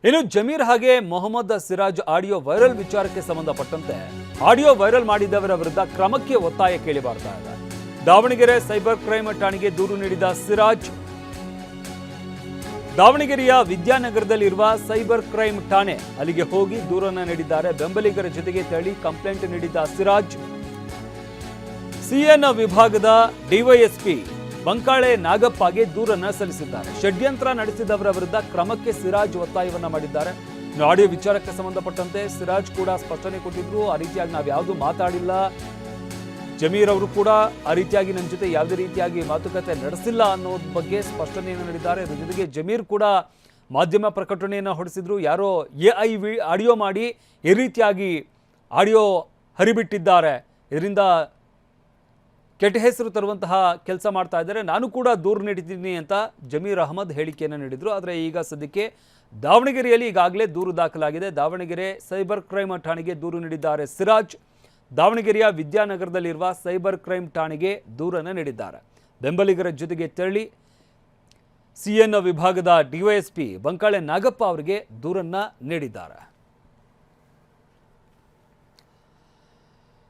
ಇನ್ನು ಜಮೀರ್ ಹಾಗೆ Mohammed Siraj audio viral ವಿಚಾರಕ್ಕೆ ಸಂಬಂಧಪಟ್ಟಂತೆ ಆಡಿಯೋ ವೈರಲ್ ಮಾಡಿದವರ ವಿರುದ್ಧ ಕ್ರಮಕ್ಕೆ ಒತ್ತಾಯ ಕೇಳಿ ಬರ್ತಾ ಇದೆ. ದಾವಣಗೆರೆ ಸೈಬರ್ ಕ್ರೈಮ್ ಠಾಣೆಗೆ ದೂರು ನೀಡಿದ ಸಿರಾಜ್, ದಾವಣಗೆರೆಯ ವಿದ್ಯಾನಗರದಲ್ಲಿರುವ ಸೈಬರ್ ಕ್ರೈಮ್ ಠಾಣೆ ಅಲ್ಲಿಗೆ ಹೋಗಿ ದೂರನ್ನ ನೀಡಿದ್ದಾರೆ. ಬೆಂಬಲಿಗರ ಜೊತೆಗೆ ತೆರಳಿ ಕಂಪ್ಲೇಂಟ್ ನೀಡಿದ ಸಿರಾಜ್ ಸಿಎನ್ ವಿಭಾಗದ ಡಿವೈಎಸ್ಪಿ ಬಂಕಾಳೆ ನಾಗಪ್ಪಗೆ ದೂರನ್ನ ಸಲ್ಲಿಸಿದ್ದಾರೆ. ಷಡ್ಯಂತ್ರ ನಡೆಸಿದವರ ವಿರುದ್ಧ ಕ್ರಮಕ್ಕೆ ಸಿರಾಜ್ ಒತ್ತಾಯವನ್ನ ಮಾಡಿದ್ದಾರೆ. ಆಡಿಯೋ ವಿಚಾರಕ್ಕೆ ಸಂಬಂಧಪಟ್ಟಂತೆ ಸಿರಾಜ್ ಕೂಡ ಸ್ಪಷ್ಟನೆ ಕೊಟ್ಟಿದ್ರು. ಆ ರೀತಿಯಾಗಿ ನಾವು ಯಾವುದು ಮಾತಾಡಿಲ್ಲ, ಜಮೀರ್ ಅವರು ಕೂಡ ಆ ರೀತಿಯಾಗಿ ನನ್ನ ಜೊತೆ ಯಾವುದೇ ರೀತಿಯಾಗಿ ಮಾತುಕತೆ ನಡೆಸಿಲ್ಲ ಅನ್ನೋದ್ರ ಬಗ್ಗೆ ಸ್ಪಷ್ಟನೆಯನ್ನು ನೀಡಿದ್ದಾರೆ. ಇದರ ಜೊತೆಗೆ ಜಮೀರ್ ಕೂಡ ಮಾಧ್ಯಮ ಪ್ರಕಟಣೆಯನ್ನು ಹೊರಡಿಸಿದ್ರು. ಯಾರೋ AI ಆಡಿಯೋ ಮಾಡಿ ಈ ರೀತಿಯಾಗಿ ಆಡಿಯೋ ಹರಿಬಿಟ್ಟಿದ್ದಾರೆ, ಇದರಿಂದ ಕೆಟ್ಟ ಹೆಸರು ತರುವಂತಹ ಕೆಲಸ ಮಾಡ್ತಾ ಇದ್ದಾರೆ, ನಾನು ಕೂಡ ದೂರು ನೀಡಿದ್ದೀನಿ ಅಂತ ಜಮೀರ್ ಅಹಮದ್ ಹೇಳಿಕೆಯನ್ನು ನೀಡಿದ್ರು. ಆದರೆ ಈಗ ಸದ್ಯಕ್ಕೆ ದಾವಣಗೆರೆಯಲ್ಲಿ ಈಗಾಗಲೇ ದೂರು ದಾಖಲಾಗಿದೆ. ದಾವಣಗೆರೆ ಸೈಬರ್ ಕ್ರೈಮ್ ಠಾಣೆಗೆ ದೂರು ನೀಡಿದ್ದಾರೆ ಸಿರಾಜ್. ದಾವಣಗೆರೆಯ ವಿದ್ಯಾನಗರದಲ್ಲಿರುವ ಸೈಬರ್ ಕ್ರೈಮ್ ಠಾಣೆಗೆ ದೂರನ್ನು ನೀಡಿದ್ದಾರೆ. ಬೆಂಬಲಿಗರ ಜೊತೆಗೆ ತೆರಳಿ ಸಿಎನ್ ವಿಭಾಗದ ಡಿವೈಎಸ್ಪಿ ಬಂಕಾಳೆ ನಾಗಪ್ಪ ಅವರಿಗೆ ದೂರನ್ನ ನೀಡಿದ್ದಾರೆ.